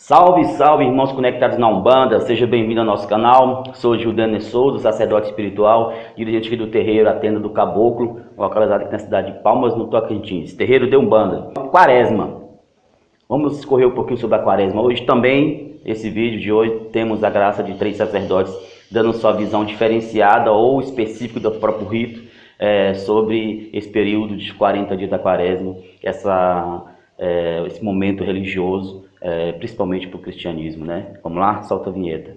Salve, salve, irmãos conectados na Umbanda, seja bem-vindo ao nosso canal. Sou Gildaner Souza, sacerdote espiritual, dirigente aqui do terreiro A Tenda do Caboclo, localizado aqui na cidade de Palmas, no Tocantins, terreiro de Umbanda. Quaresma. Vamos discorrer um pouquinho sobre a Quaresma. Hoje também, esse vídeo de hoje, temos a graça de 3 sacerdotes dando sua visão diferenciada ou específica do próprio rito sobre esse período de 40 dias da Quaresma, esse momento religioso, principalmente para o cristianismo, né? Vamos lá? Solta a vinheta.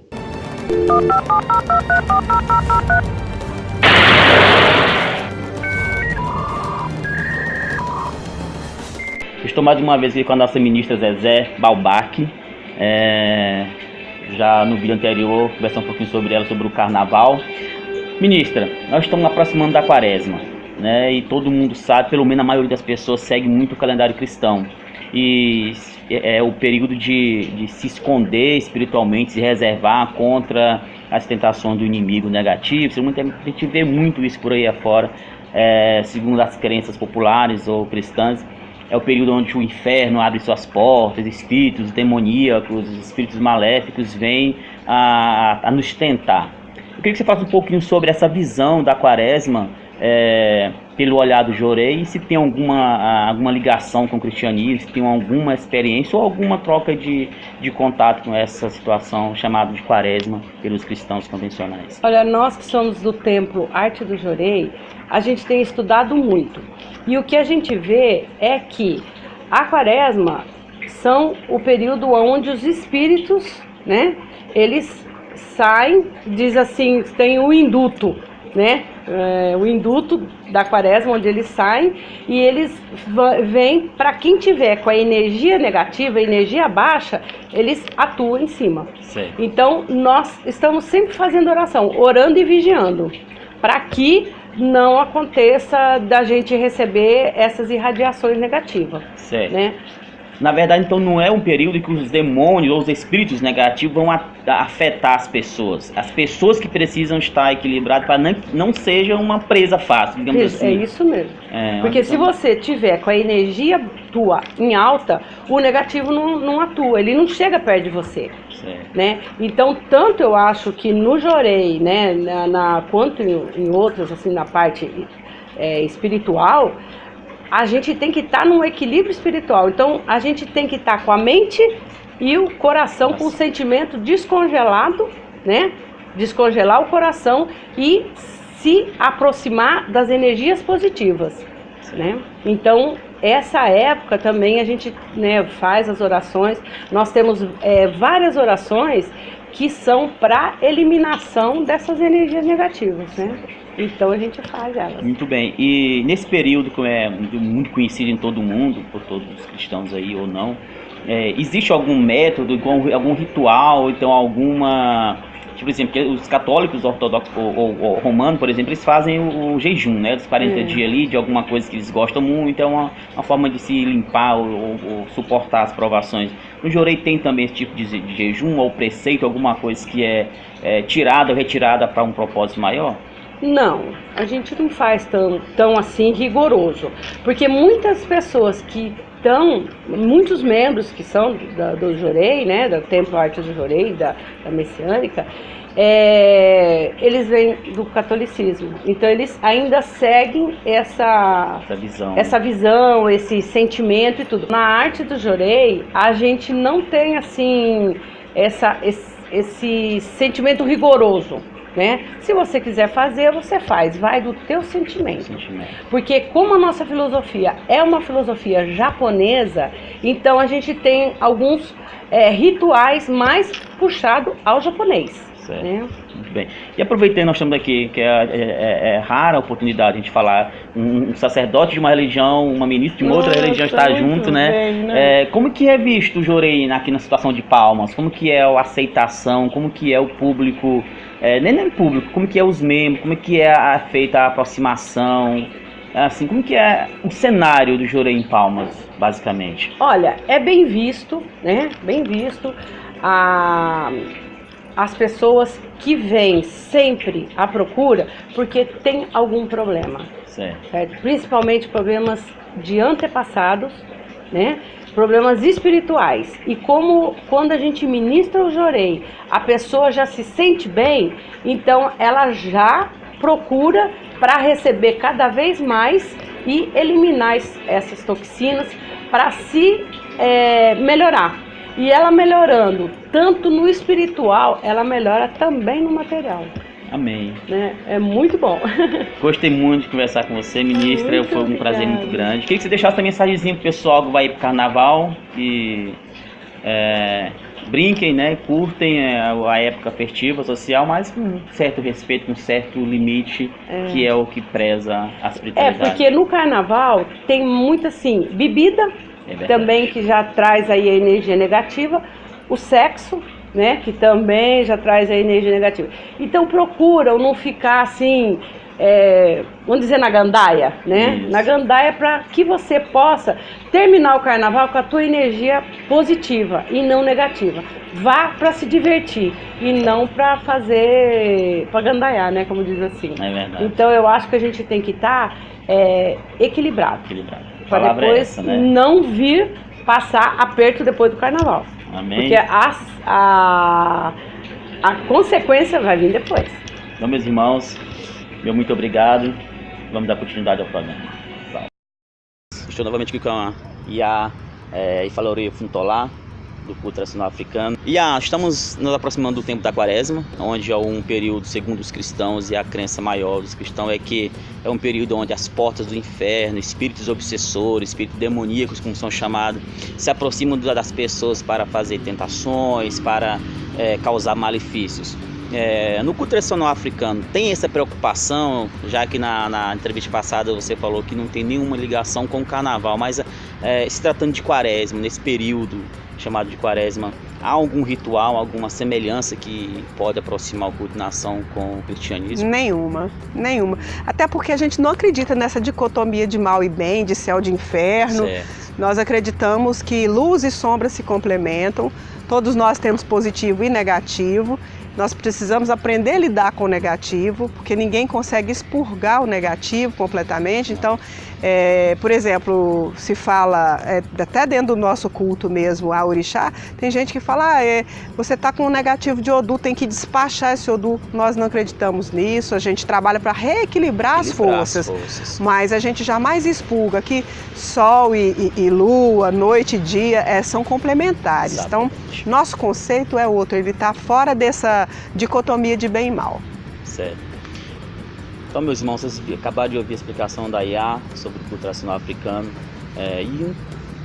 Estou mais uma vez aqui com a nossa ministra Zezé Balbac. Já no vídeo anterior, conversar um pouquinho sobre ela, sobre o carnaval. Ministra, nós estamos aproximando da Quaresma, né? E todo mundo sabe, pelo menos a maioria das pessoas segue muito o calendário cristão. E é o período de se esconder espiritualmente, se reservar contra as tentações do inimigo negativo. A gente vê muito isso por aí afora, segundo as crenças populares ou cristãs. É o período onde o inferno abre suas portas, espíritos demoníacos, espíritos maléficos vêm a nos tentar. Eu queria que você falasse um pouquinho sobre essa visão da Quaresma, pelo olhar do Jorei, e se tem alguma ligação com o cristianismo, se tem alguma experiência ou alguma troca de contato com essa situação chamada de Quaresma pelos cristãos convencionais. Olha, nós que somos do templo Arte do Jorei, a gente tem estudado muito. E o que a gente vê é que a Quaresma são o período onde os espíritos, né, eles saem, diz assim, tem o induto, né? O induto da Quaresma, onde eles saem e eles vêm para quem tiver com a energia negativa, a energia baixa, eles atuam em cima. Sim. Então nós estamos sempre fazendo oração, orando e vigiando, para que não aconteça da gente receber essas irradiações negativas. Certo. Né? Na verdade, então, não é um período em que os demônios ou os espíritos negativos vão afetar as pessoas. As pessoas que precisam estar equilibradas para não seja uma presa fácil, digamos assim. É isso mesmo. Porque se você tiver com a energia tua em alta, o negativo não atua, ele não chega perto de você. Certo. Né? Então, tanto eu acho que no Jorei, né, quanto em outras, assim, na parte espiritual, a gente tem que estar num equilíbrio espiritual. Então, a gente tem que estar com a mente e o coração com o sentimento descongelado, né? Descongelar o coração e se aproximar das energias positivas, né? Então, essa época também a gente, né, faz as orações. Nós temos várias orações que são para eliminação dessas energias negativas, né? Então a gente faz elas. Muito bem. E nesse período que é muito conhecido em todo mundo, por todos os cristãos aí ou não, existe algum método, algum ritual, então alguma... Tipo, por exemplo, os católicos ortodoxos ou romanos, por exemplo, eles fazem o jejum, né, dos 40 dias ali, de alguma coisa que eles gostam muito, é uma forma de se limpar ou suportar as provações. No Jorei tem também esse tipo de jejum ou preceito, alguma coisa que é tirada ou retirada para um propósito maior? Não, a gente não faz tão assim rigoroso, porque muitas pessoas que estão, muitos membros que são do Jorei, né, do Templo Arte do Jorei, da Messiânica, eles vêm do catolicismo, então eles ainda seguem essa visão, esse sentimento e tudo. Na Arte do Jorei, a gente não tem assim esse sentimento rigoroso. Né? Se você quiser fazer, você faz, vai do teu sentimento. Porque como a nossa filosofia é uma filosofia japonesa, então a gente tem alguns rituais mais puxados ao japonês. Certo. Né? Muito bem. E aproveitando, nós estamos aqui, que é rara a oportunidade de a gente falar, um sacerdote de uma religião, uma ministra de uma outra religião estar junto, né? Bem, né? Como que é visto o Jorei aqui na situação de Palmas? Como que é a aceitação? Como que é o público? Nem público, como que é os membros? Como que é feita a aproximação? Assim, como que é o cenário do Jorei em Palmas, basicamente? Olha, é bem visto, né? Bem visto. As pessoas que vêm sempre à procura porque tem algum problema, certo? Principalmente problemas de antepassados, né? problemas espirituais. E como quando a gente ministra o jorei, a pessoa já se sente bem, então ela já procura para receber cada vez mais e eliminar essas toxinas para se melhorar. E ela melhorando tanto no espiritual, ela melhora também no material. Amém. Né? É muito bom. Gostei muito de conversar com você, ministra. Muito Foi um obrigada. prazer muito grande. Queria que você deixasse também mensagenzinho pro pessoal que vai pro carnaval e brinquem, né? Curtem a época festiva, social, mas com certo respeito, com certo limite, que é o que preza a espiritualidade. Porque no carnaval tem muito assim, bebida, também que já traz aí a energia negativa, o sexo, né, que também já traz a energia negativa. Então procuram não ficar assim, vamos dizer, na gandaia, né? Isso. Na gandaia, para que você possa terminar o carnaval com a tua energia positiva e não negativa. Vá para se divertir e não para gandaiar, né, como diz assim. É verdade. Então eu acho que a gente tem que estar equilibrado. Para depois né? não vir passar aperto depois do carnaval. Amém. Porque a consequência vai vir depois. Então, meus irmãos, meu muito obrigado. Vamos dar continuidade ao programa. Estou novamente aqui com a Iá Ifalorê Funtolá, do culto tradicional africano. Iá, estamos nos aproximando do tempo da quaresma, onde é um período, segundo os cristãos, e a crença maior dos cristãos é que é um período onde as portas do inferno, espíritos obsessores, espíritos demoníacos, como são chamados, se aproximam das pessoas para fazer tentações, para causar malefícios. No culto tradicional africano tem essa preocupação, já que na entrevista passada você falou que não tem nenhuma ligação com o carnaval, mas se tratando de quaresma, nesse período chamado de quaresma, há algum ritual, alguma semelhança que pode aproximar o culto nação com o cristianismo? Nenhuma. Até porque a gente não acredita nessa dicotomia de mal e bem, de céu e de inferno. Certo. Nós acreditamos que luz e sombra se complementam, todos nós temos positivo e negativo. Nós precisamos aprender a lidar com o negativo, porque ninguém consegue expurgar o negativo completamente. Então, por exemplo, se fala, até dentro do nosso culto mesmo, a orixá, tem gente que fala, você está com o negativo de Odu, tem que despachar esse Odu. Nós não acreditamos nisso, a gente trabalha para reequilibrar as forças, mas a gente jamais expurga, que sol e lua, noite e dia são complementares. Exatamente. Então, nosso conceito é outro, ele está fora dessa dicotomia de bem e mal. Certo. Então, meus irmãos, vocês acabaram de ouvir a explicação da Iá sobre o culto tradicional africano e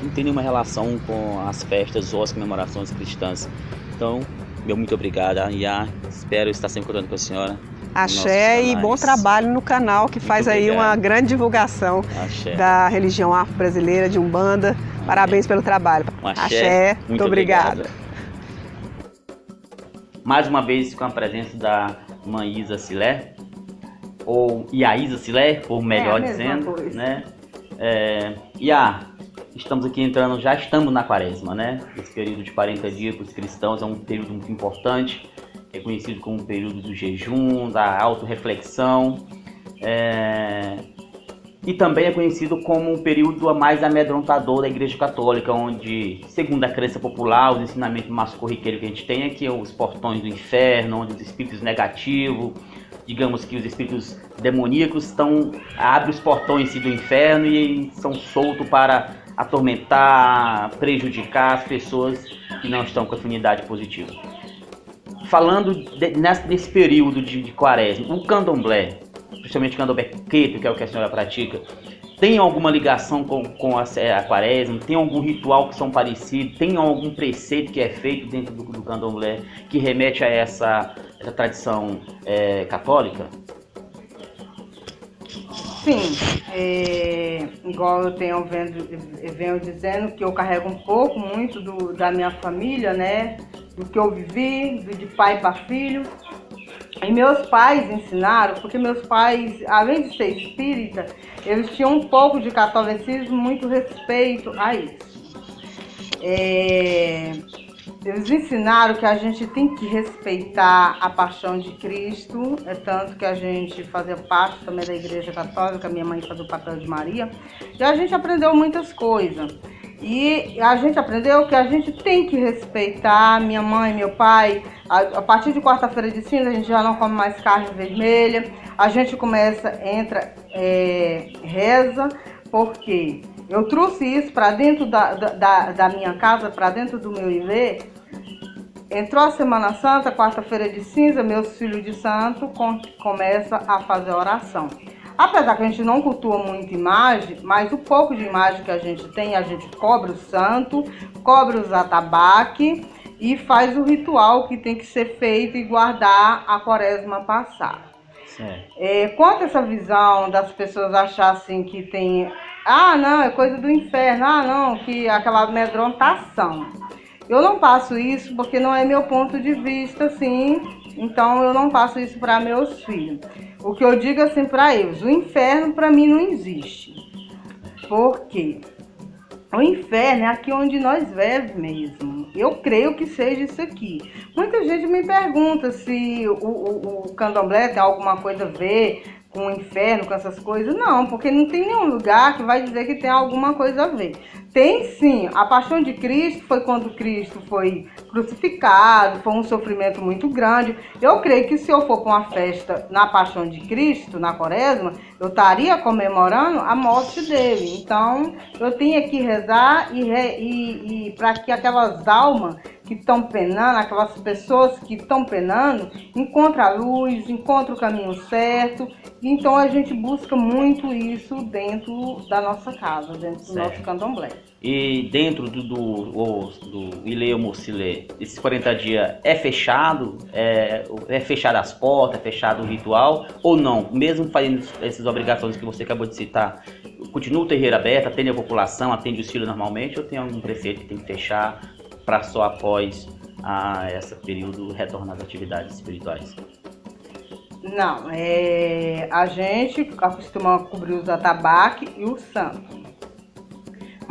não tem nenhuma relação com as festas ou as comemorações cristãs. Então, meu muito obrigado, Iá. Espero estar sempre contando com a senhora. Axé e bom trabalho no canal, que faz aí uma grande divulgação da religião afro-brasileira, de Umbanda. Parabéns pelo trabalho. Axé, muito obrigada. Mais uma vez com a presença da mãe Isa Silé, ou Iaísa Silé, por melhor dizendo, né? Estamos aqui já estamos na quaresma, né? Esse período de 40 dias para os cristãos é um período muito importante, é conhecido como o período do jejum, da autorreflexão, e também é conhecido como um período mais amedrontador da Igreja Católica, onde, segundo a crença popular, os ensinamentos mais corriqueiros que a gente tem é que os portões do inferno, onde os espíritos negativos, digamos que os espíritos demoníacos abrem os portões do inferno e são soltos para atormentar, prejudicar as pessoas que não estão com afinidade positiva. Falando nesse período de quaresma, o candomblé, principalmente o candomblé queto, que é o que a senhora pratica, tem alguma ligação com a quaresma? Tem algum ritual que são parecidos? Tem algum preceito que é feito dentro do candomblé que remete a essa tradição católica? Sim, igual eu venho dizendo que eu carrego um pouco muito da minha família, né? Do que eu vivi, de pai para filho. E meus pais ensinaram, porque meus pais, além de ser espírita, eles tinham um pouco de catolicismo, muito respeito a isso. Eles ensinaram que a gente tem que respeitar a paixão de Cristo, tanto que a gente fazia parte também da Igreja Católica, minha mãe fazia o papel de Maria, e a gente aprendeu muitas coisas. E a gente aprendeu que a gente tem que respeitar minha mãe, meu pai. A partir de quarta-feira de cinza a gente já não come mais carne vermelha. A gente reza, porque eu trouxe isso para dentro da minha casa, para dentro do meu ilê. Entrou a Semana Santa, quarta-feira de cinza, meus filhos de santo começam a fazer oração. Apesar que a gente não cultua muito imagem, mas o pouco de imagem que a gente tem, a gente cobre o santo, cobre os atabaques e faz o ritual que tem que ser feito e guardar a quaresma passar. Quanto a essa visão das pessoas acharem que tem... Ah, não, é coisa do inferno. Ah, não, que aquela amedrontação. Eu não passo isso porque não é meu ponto de vista, assim. Então eu não passo isso para meus filhos. O que eu digo assim para eles, o inferno para mim não existe. Por quê? O inferno é aqui onde nós vivemos mesmo. Eu creio que seja isso aqui. Muita gente me pergunta se o candomblé tem alguma coisa a ver com o inferno, com essas coisas. Não, porque não tem nenhum lugar que vai dizer que tem alguma coisa a ver. Tem sim, a paixão de Cristo foi quando Cristo foi crucificado, foi um sofrimento muito grande. Eu creio que se eu for para uma festa na paixão de Cristo, na quaresma, eu estaria comemorando a morte dele. Então, eu tinha que rezar e para que aquelas almas que estão penando, aquelas pessoas que estão penando, encontrem a luz, encontrem o caminho certo. Então a gente busca muito isso dentro da nossa casa, dentro do nosso candomblé. E dentro do Ilê ou Mocilê, esses 40 dias é fechado? É fechado as portas, é fechado o ritual? Ou não? Mesmo fazendo essas obrigações que você acabou de citar, continua o terreiro aberto, atende a população, atende os filhos normalmente? Ou tem algum preceito que tem que fechar para só após esse período retornar às atividades espirituais? Não, a gente costuma cobrir os atabaques e o santo.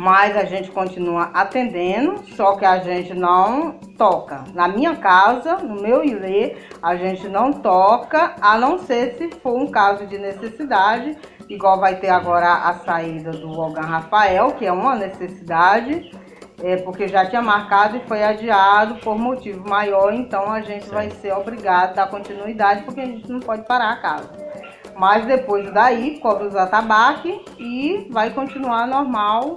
Mas a gente continua atendendo, só que a gente não toca. Na minha casa, no meu ilê, a gente não toca, a não ser se for um caso de necessidade, igual vai ter agora a saída do Ogã Rafael, que é uma necessidade, porque já tinha marcado e foi adiado por motivo maior, então a gente vai ser obrigado a dar continuidade, porque a gente não pode parar a casa. Mas depois daí, cobra os atabaques e vai continuar normal.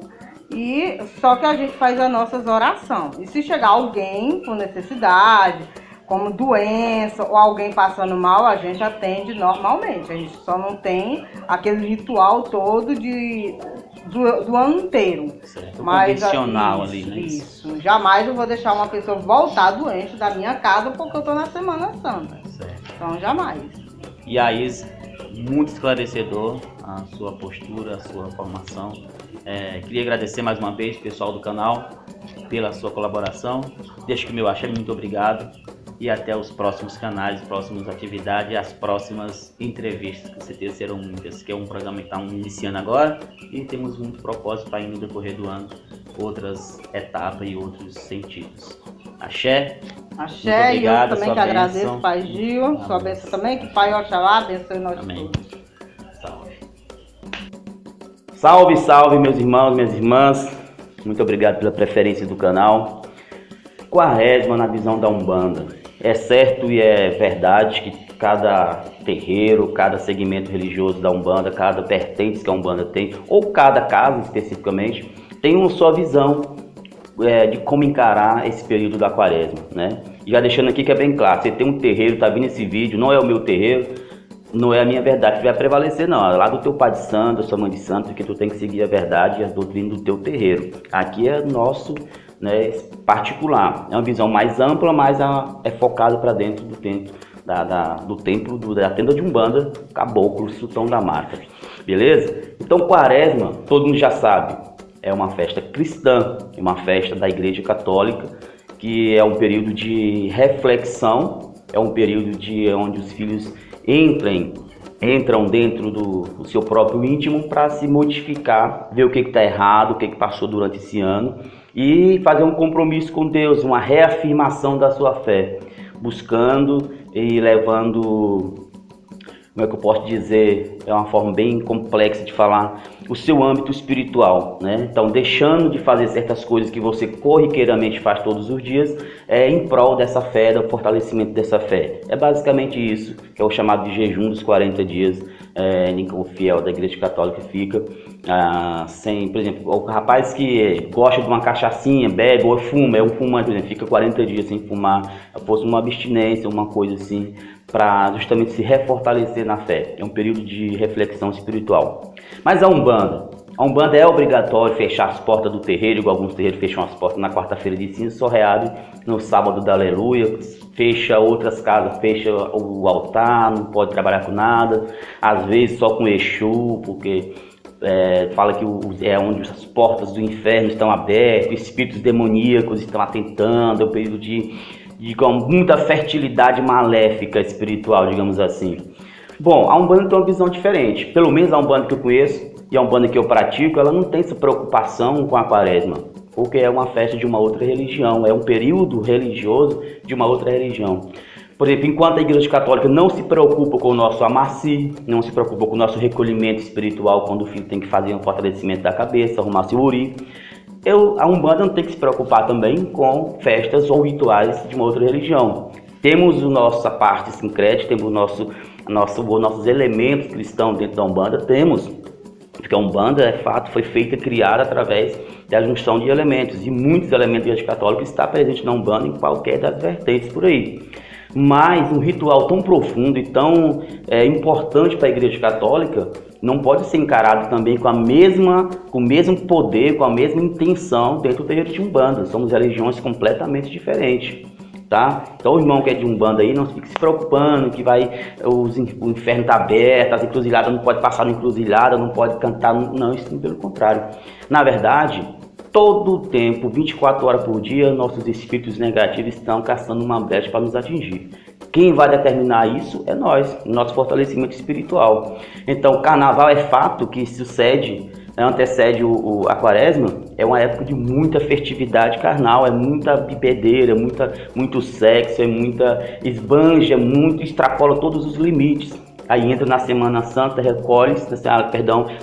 Só que a gente faz as nossas orações. E se chegar alguém com necessidade, como doença ou alguém passando mal, a gente atende normalmente. A gente só não tem aquele ritual todo do ano inteiro. Certo, convencional ali, né? Isso. Jamais eu vou deixar uma pessoa voltar doente da minha casa porque eu tô na Semana Santa. Certo. Então, jamais. E aí, muito esclarecedor a sua postura, a sua formação. Queria agradecer mais uma vez, pessoal do canal, pela sua colaboração. Deixo que o meu axé, muito obrigado. E até os próximos canais, próximas atividades, as próximas entrevistas, que com certeza serão muitas, que é um programa que está iniciando agora e temos muito propósito para ir no decorrer do ano, outras etapas e outros sentidos. Axé. Axé, e eu também que agradeço, Pai Gil, sua bênção também, que Pai Oxalá abençoe nós todos. Salve, salve, meus irmãos, minhas irmãs. Muito obrigado pela preferência do canal. Quaresma na visão da Umbanda. É certo e é verdade que cada terreiro, cada segmento religioso da Umbanda, cada vertente que a Umbanda tem, ou cada casa especificamente, tem uma só visão de como encarar esse período da Quaresma, né? E já deixando aqui que é bem claro, você tem um terreiro, tá vindo esse vídeo, não é o meu terreiro, não é a minha verdade que vai prevalecer, não. É lá do teu pai de santo, da sua mãe de santo, porque tu tem que seguir a verdade e as doutrinas do teu terreiro. Aqui é nosso, né, particular. É uma visão mais ampla, mas é focado para dentro do templo, do templo da tenda de Umbanda, Caboclo, Sultão da Mata. Beleza? Então, Quaresma, todo mundo já sabe, é uma festa cristã, é uma festa da Igreja Católica, que é um período de reflexão, é um período onde os filhos entram dentro do seu próprio íntimo para se modificar, ver o que está errado, o que passou durante esse ano e fazer um compromisso com Deus, uma reafirmação da sua fé, buscando e levando como é que eu posso dizer, é uma forma bem complexa de falar, o seu âmbito espiritual, né? Então, deixando de fazer certas coisas que você corriqueiramente faz todos os dias, em prol dessa fé, do fortalecimento dessa fé. É basicamente isso, que é o chamado de jejum dos 40 dias, o fiel da Igreja Católica fica sem, por exemplo, o rapaz que gosta de uma cachaçinha, bebe ou fuma, é um fumante, por exemplo, fica 40 dias sem fumar, fosse uma abstinência, uma coisa assim, para justamente se refortalecer na fé. É um período de reflexão espiritual. Mas a Umbanda é obrigatório fechar as portas do terreiro, igual alguns terreiros fecham as portas na quarta-feira de cinza, só reabre no sábado da aleluia, fecha outras casas, fecha o altar, não pode trabalhar com nada, às vezes só com Exu, porque fala que é onde as portas do inferno estão abertas, espíritos demoníacos estão atentando, é um período de com muita fertilidade maléfica espiritual, digamos assim. Bom, a Umbanda tem uma visão diferente, pelo menos a Umbanda que eu conheço e a Umbanda que eu pratico, ela não tem essa preocupação com a Quaresma, porque é uma festa de uma outra religião, é um período religioso de uma outra religião. Por exemplo, enquanto a Igreja Católica não se preocupa com o nosso amaci, não se preocupa com o nosso recolhimento espiritual quando o filho tem que fazer um fortalecimento da cabeça, arrumar seu uri, a Umbanda não tem que se preocupar também com festas ou rituais de uma outra religião. Temos a nossa parte sincrética, temos os nossos elementos cristãos dentro da Umbanda, porque a Umbanda, é fato, foi feita, criada através da junção de elementos, e muitos elementos da Igreja Católica estão presentes na Umbanda em qualquer das vertentes por aí. Mas um ritual tão profundo e tão importante para a Igreja Católica não pode ser encarado também com o mesmo poder, com a mesma intenção dentro do terreiro de Umbanda. Somos religiões completamente diferentes, tá? Então o irmão que é de Umbanda aí não fique se preocupando que o inferno está aberto, as encruzilhadas não pode passar na encruzilhada, não pode cantar, não, isso pelo contrário. Na verdade, todo o tempo, 24 horas por dia, nossos espíritos negativos estão caçando uma brecha para nos atingir. Quem vai determinar isso é nós, nosso fortalecimento espiritual. Então, o carnaval é fato que antecede a Quaresma, é uma época de muita festividade carnal, é muita bebedeira, muito sexo, é muita esbanja, extrapola todos os limites. Aí entra na Semana Santa,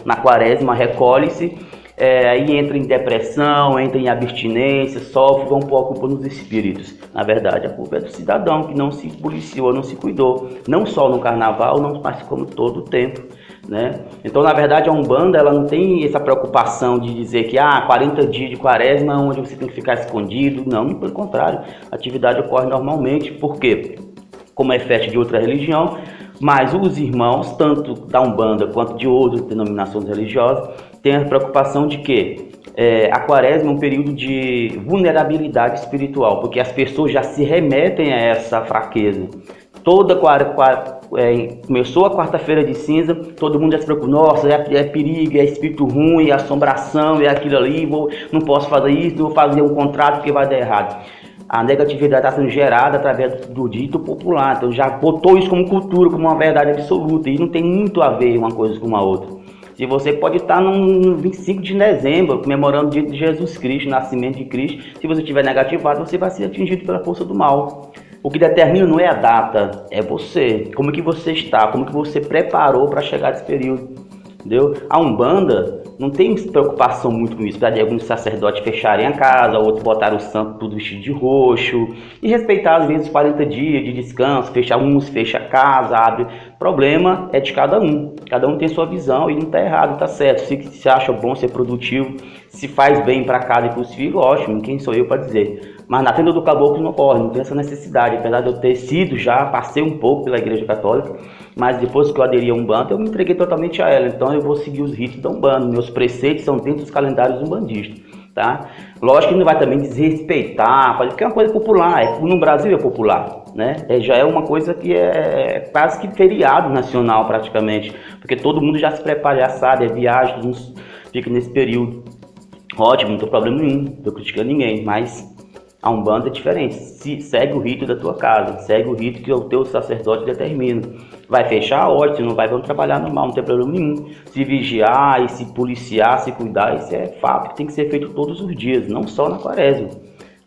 na Quaresma, recolhe-se, aí entra em depressão, entra em abstinência, sofre, vão pôr a culpa nos espíritos. Na verdade, a culpa é do cidadão que não se policiou, não se cuidou, não só no carnaval, mas como todo o tempo, né? Então, na verdade, a Umbanda ela não tem essa preocupação de dizer que 40 dias de Quaresma onde você tem que ficar escondido. Não, pelo contrário, a atividade ocorre normalmente. Por quê? Como é festa de outra religião, mas os irmãos, tanto da Umbanda quanto de outras denominações religiosas, têm a preocupação de que a Quaresma é um período de vulnerabilidade espiritual, porque as pessoas já se remetem a essa fraqueza. Começou a quarta-feira de cinza, todo mundo já se preocupa, nossa, é perigo, é espírito ruim, é assombração, é aquilo ali, não posso fazer isso, vou fazer um contrato porque vai dar errado. A negatividade está sendo gerada através do dito popular, então já botou isso como cultura, como uma verdade absoluta, e não tem muito a ver uma coisa com a outra. Se você pode estar no 25 de dezembro, comemorando o dia de Jesus Cristo, o nascimento de Cristo, se você estiver negativado, você vai ser atingido pela força do mal. O que determina não é a data, é você. Como que você está, como que você preparou para chegar nesse período, entendeu? A Umbanda não tem preocupação muito com isso, de alguns sacerdotes fecharem a casa, outros botarem o santo tudo vestido de roxo, e respeitar às vezes 40 dias de descanso, fecha a casa, abre. O problema é de cada um tem sua visão e não está errado, está certo. Se acha bom ser produtivo, se faz bem para casa e para os filhos, ótimo, quem sou eu para dizer. Mas na tenda do caboclo não ocorre, não tem essa necessidade, apesar de eu ter passei um pouco pela Igreja Católica, mas depois que eu aderi a Umbanda, eu me entreguei totalmente a ela, então eu vou seguir os ritos da Umbanda, meus preceitos são dentro dos calendários umbandistas, tá? Lógico que não vai também desrespeitar, porque é uma coisa popular, no Brasil é popular, né? Já é uma coisa que é quase que feriado nacional praticamente, porque todo mundo já se prepara, já sabe, viagem, todo mundo fica nesse período. Ótimo, não tem problema nenhum, não estou criticando ninguém, mas a Umbanda é diferente, segue o rito da tua casa, segue o rito que o teu sacerdote determina. Vai fechar, ótimo, não vai, vamos trabalhar normal, não tem problema nenhum. Se vigiar e se policiar, se cuidar, isso é fato que tem que ser feito todos os dias, não só na Quaresma,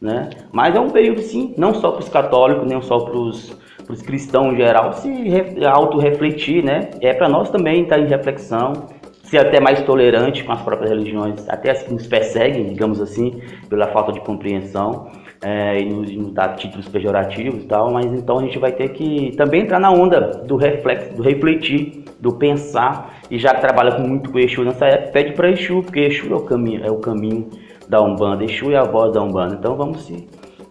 né? Mas é um período sim, não só para os católicos, nem só para os os cristãos em geral se auto-refletir, né? É para nós também estar em reflexão, ser até mais tolerante com as próprias religiões, até as que nos perseguem, digamos assim, pela falta de compreensão, e nos dar títulos pejorativos e tal, mas então a gente vai ter que também entrar na onda do reflexo, do refletir, do pensar, e já que trabalha muito com Exu nessa época, pede para Exu, porque Exu é o caminho da Umbanda, Exu é a voz da Umbanda, então vamos se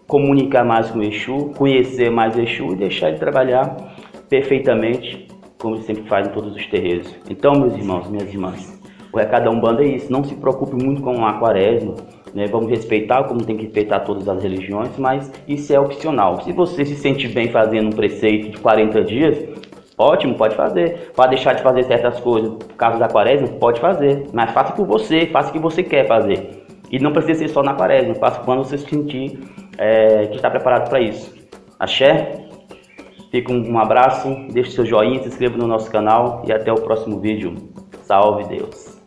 comunicar mais com Exu, conhecer mais Exu e deixar ele trabalhar perfeitamente, como ele sempre faz em todos os terreiros. Então, meus irmãos, minhas irmãs, o recado da Umbanda é isso, não se preocupe muito com a quaresma, né? Vamos respeitar como tem que respeitar todas as religiões, mas isso é opcional. Se você se sente bem fazendo um preceito de 40 dias, ótimo, pode fazer. Para deixar de fazer certas coisas, por causa da quaresma, pode fazer, mas faça por você, faça o que você quer fazer. E não precisa ser só na quaresma, faça quando você se sentir que está preparado para isso. Axé? Fica um abraço, deixe seu joinha, se inscreva no nosso canal e até o próximo vídeo. Salve Deus!